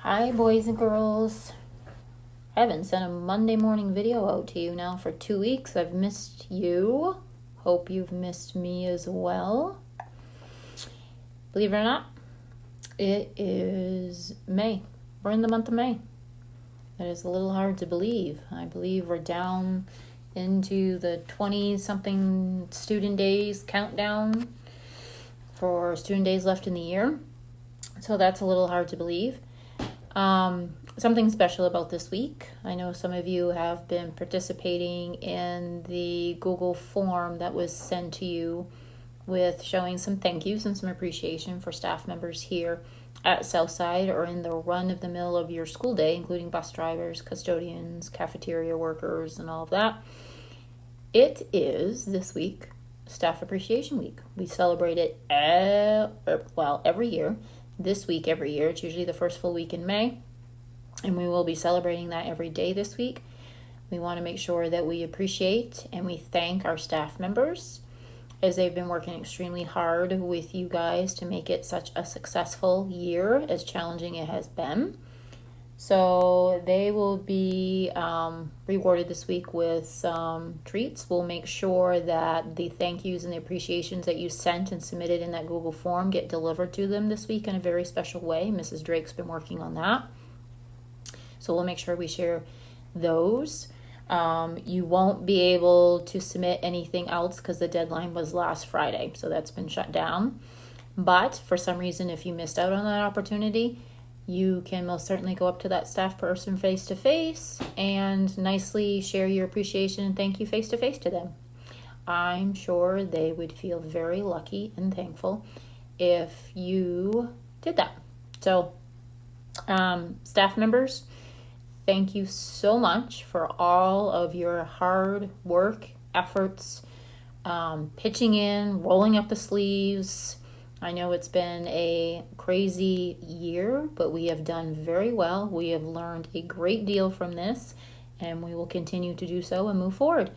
Hi, boys and girls. I haven't sent a Monday morning video out to you now for 2 weeks. I've missed you. Hope you've missed me as well. Believe it or not, it is May. We're in the month of May. It is a little hard to believe. I believe we're down into the 20-something student days countdown for student days left in the year. So that's a little hard to believe. Something special about this week. I know some of you have been participating in the Google form that was sent to you with showing some thank yous and some appreciation for staff members here at Southside or in the run-of-the-mill of your school day, including bus drivers, custodians, cafeteria workers, and all of that. It is this week Staff Appreciation Week. We celebrate it every year. This week every year. It's usually the first full week in May, and we will be celebrating that every day this week. We want to make sure that we appreciate and we thank our staff members as they've been working extremely hard with you guys to make it such a successful year, as challenging it has been. So they will be rewarded this week with some treats. We'll make sure that the thank yous and the appreciations that you sent and submitted in that Google form get delivered to them this week in a very special way. Mrs. Drake's been working on that. So we'll make sure we share those. You won't be able to submit anything else because the deadline was last Friday. So that's been shut down. But for some reason, if you missed out on that opportunity, you can most certainly go up to that staff person face to face and nicely share your appreciation and thank you face to face to them. I'm sure they would feel very lucky and thankful if you did that. So, staff members, thank you so much for all of your hard work, efforts, pitching in, rolling up the sleeves. I know it's been a crazy year, but we have done very well. We have learned a great deal from this, and we will continue to do so and move forward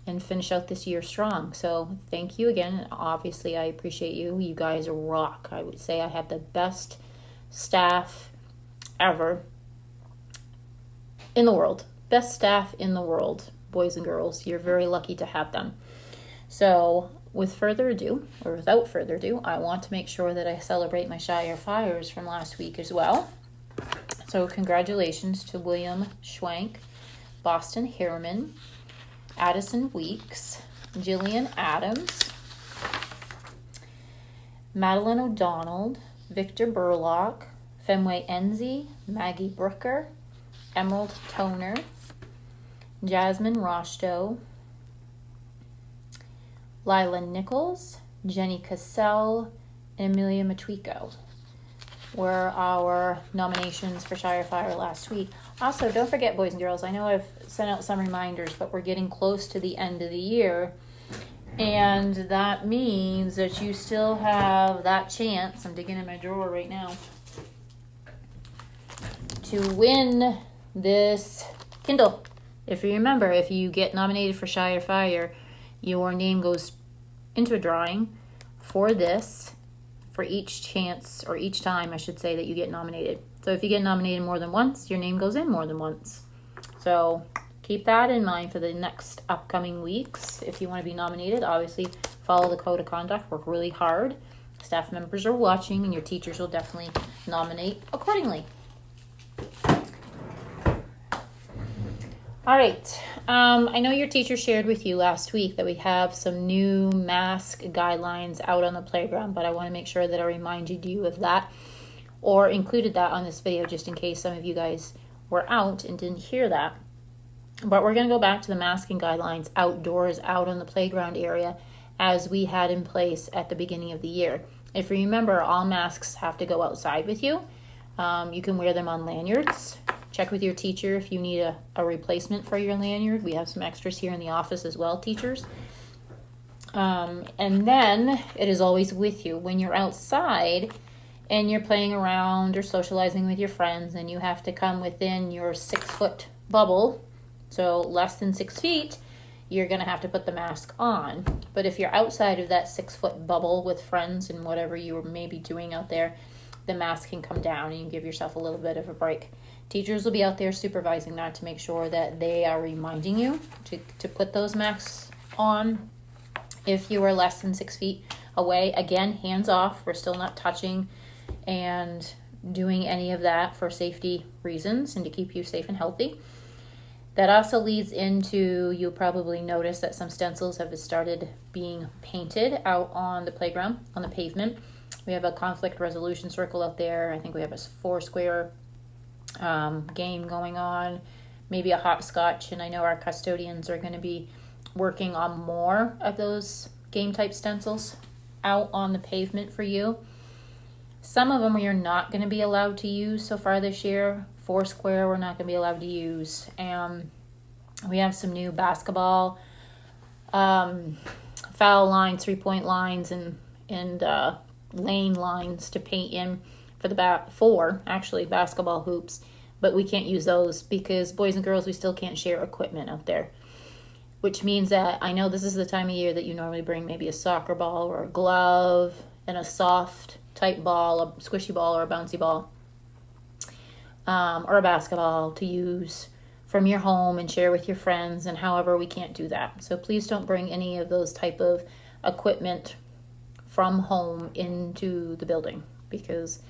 and finish out this year strong. So thank you again. Obviously, I appreciate you. You guys rock. I would say I have the best staff ever in the world. Best staff in the world, boys and girls. You're very lucky to have them. So without further ado, I want to make sure that I celebrate my Shire Fires from last week as well. So congratulations to William Schwank, Boston Harriman, Addison Weeks, Jillian Adams, Madeline O'Donnell, Victor Burlock, Fenway Enzi, Maggie Brooker, Emerald Toner, Jasmine Rostow, Lila Nichols, Jenny Cassell, and Amelia Matwico were our nominations for Shire Fire last week. Also, don't forget, boys and girls, I know I've sent out some reminders, but we're getting close to the end of the year, and that means that you still have that chance, I'm digging in my drawer right now, to win this Kindle. If you remember, if you get nominated for Shire Fire, your name goes into a drawing for this, for each chance, or each time, I should say, that you get nominated. So if you get nominated more than once, your name goes in more than once. So keep that in mind for the next upcoming weeks. If you want to be nominated, obviously follow the code of conduct, work really hard. Staff members are watching, and your teachers will definitely nominate accordingly. All right. I know your teacher shared with you last week that we have some new mask guidelines out on the playground, but I want to make sure that I reminded you of that or included that on this video just in case some of you guys were out and didn't hear that. But we're going to go back to the masking guidelines outdoors, out on the playground area, as we had in place at the beginning of the year. If you remember, all masks have to go outside with you. You can wear them on lanyards. Check with your teacher if you need a replacement for your lanyard. We have some extras here in the office as well, teachers. And then it is always with you. When you're outside and you're playing around or socializing with your friends and you have to come within your 6-foot bubble, so less than 6 feet, you're going to have to put the mask on. But if you're outside of that 6-foot bubble with friends and whatever you may be doing out there, the mask can come down and you give yourself a little bit of a break. Teachers will be out there supervising that to make sure that they are reminding you to put those masks on. If you are less than 6 feet away, again, hands off. We're still not touching and doing any of that for safety reasons and to keep you safe and healthy. That also leads into, you'll probably notice that some stencils have started being painted out on the playground, on the pavement. We have a conflict resolution circle out there. I think we have a Foursquare game going on, maybe a hopscotch, and I know our custodians are going to be working on more of those game type stencils out on the pavement for you. Some of them we are not going to be allowed to use so far this year. Foursquare we're not going to be allowed to use. We have some new basketball foul lines, 3-point lines, and lane lines to paint in for the basketball hoops, but we can't use those because boys and girls, we still can't share equipment out there. Which means that I know this is the time of year that you normally bring maybe a soccer ball or a glove and a soft type ball, a squishy ball or a bouncy ball, or a basketball to use from your home and share with your friends, and however, we can't do that. So please don't bring any of those type of equipment from home into the building, because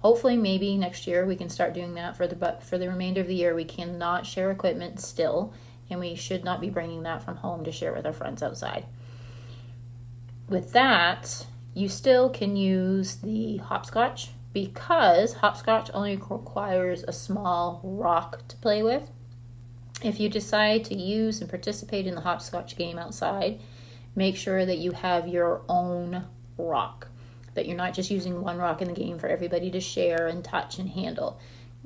hopefully maybe next year we can start doing that. For the remainder of the year, we cannot share equipment still, and we should not be bringing that from home to share with our friends outside. With that, you still can use the hopscotch, because hopscotch only requires a small rock to play with. If you decide to use and participate in the hopscotch game outside, make sure that you have your own rock, that you're not just using one rock in the game for everybody to share and touch and handle.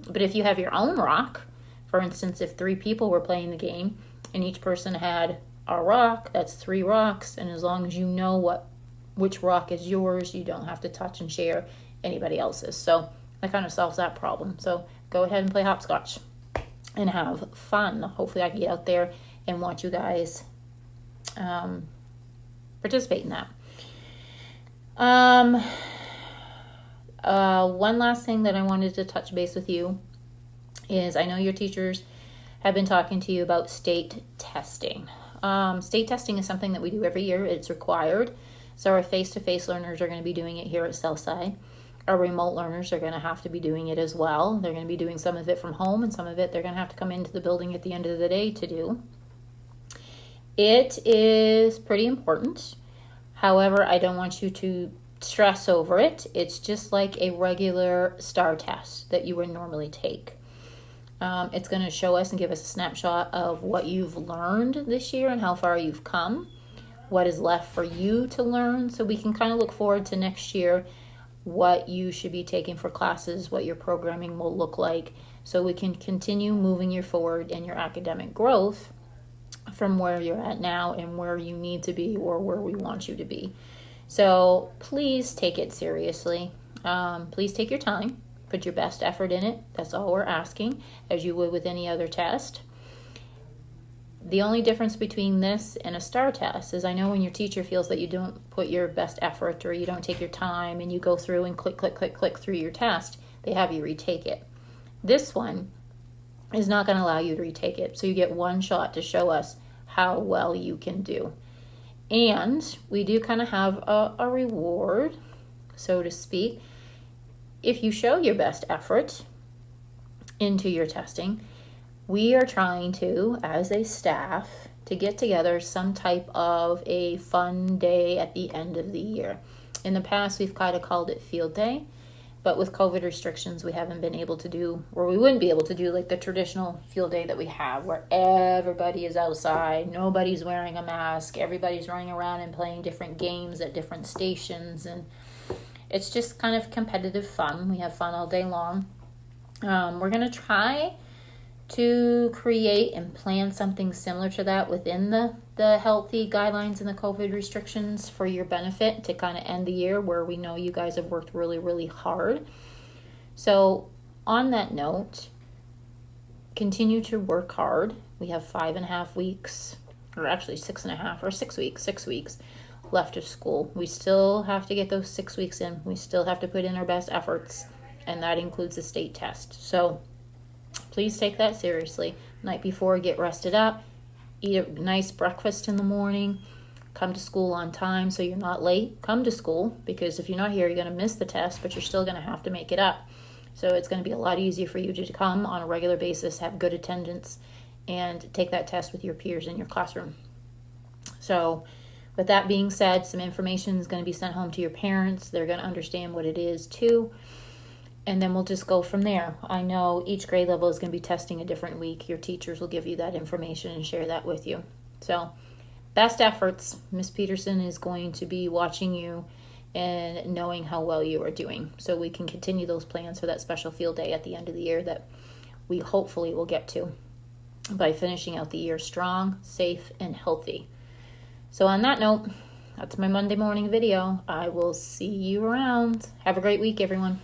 But if you have your own rock, for instance, if 3 people were playing the game and each person had a rock, that's 3 rocks, and as long as you know which rock is yours, you don't have to touch and share anybody else's. So that kind of solves that problem. So go ahead and play hopscotch and have fun. Hopefully I can get out there and watch you guys participate in that. One last thing that I wanted to touch base with you is, I know your teachers have been talking to you about state testing. State testing is something that we do every year. It's required. So our face-to-face learners are going to be doing it here at Southside. Our remote learners are going to have to be doing it as well. They're going to be doing some of it from home, and some of it they're going to have to come into the building at the end of the day to do. It is pretty important. However, I don't want you to stress over it. It's just like a regular STAR test that you would normally take. It's going to show us and give us a snapshot of what you've learned this year and how far you've come, what is left for you to learn, so we can kind of look forward to next year, what you should be taking for classes, what your programming will look like, so we can continue moving you forward in your academic growth from where you're at now and where you need to be, or where we want you to be. So please take it seriously. Please take your time. Put your best effort in it. That's all we're asking, as you would with any other test. The only difference between this and a STAR test is, I know when your teacher feels that you don't put your best effort, or you don't take your time and you go through and click through your test, they have you retake it. This one is not going to allow you to retake it. So you get one shot to show us how well you can do. And we do kind of have a reward, so to speak. If you show your best effort into your testing, we are trying to, as a staff, to get together some type of a fun day at the end of the year. In the past, we've kind of called it field day, but with COVID restrictions, we haven't been able to do, or we wouldn't be able to do, like the traditional field day that we have, where everybody is outside, nobody's wearing a mask, everybody's running around and playing different games at different stations, and it's just kind of competitive fun. We have fun all day long. We're going to try to create and plan something similar to that within the healthy guidelines and the COVID restrictions for your benefit, to kind of end the year where we know you guys have worked really, really hard. So on that note, continue to work hard. We have 5.5 weeks, or actually 6.5, or 6 weeks left of school. We still have to get those 6 weeks in. We still have to put in our best efforts, and that includes the state test. So please take that seriously. Night before, get rested up, eat a nice breakfast in the morning, come to school on time so you're not late. Come to school, because if you're not here, you're going to miss the test, but you're still going to have to make it up. So it's going to be a lot easier for you to come on a regular basis, have good attendance, and take that test with your peers in your classroom. So with that being said, some information is going to be sent home to your parents. They're going to understand what it is too. And then we'll just go from there. I know each grade level is going to be testing a different week. Your teachers will give you that information and share that with you. So best efforts. Miss Peterson is going to be watching you and knowing how well you are doing, so we can continue those plans for that special field day at the end of the year that we hopefully will get to by finishing out the year strong, safe, and healthy. So on that note, that's my Monday morning video. I will see you around. Have a great week, everyone.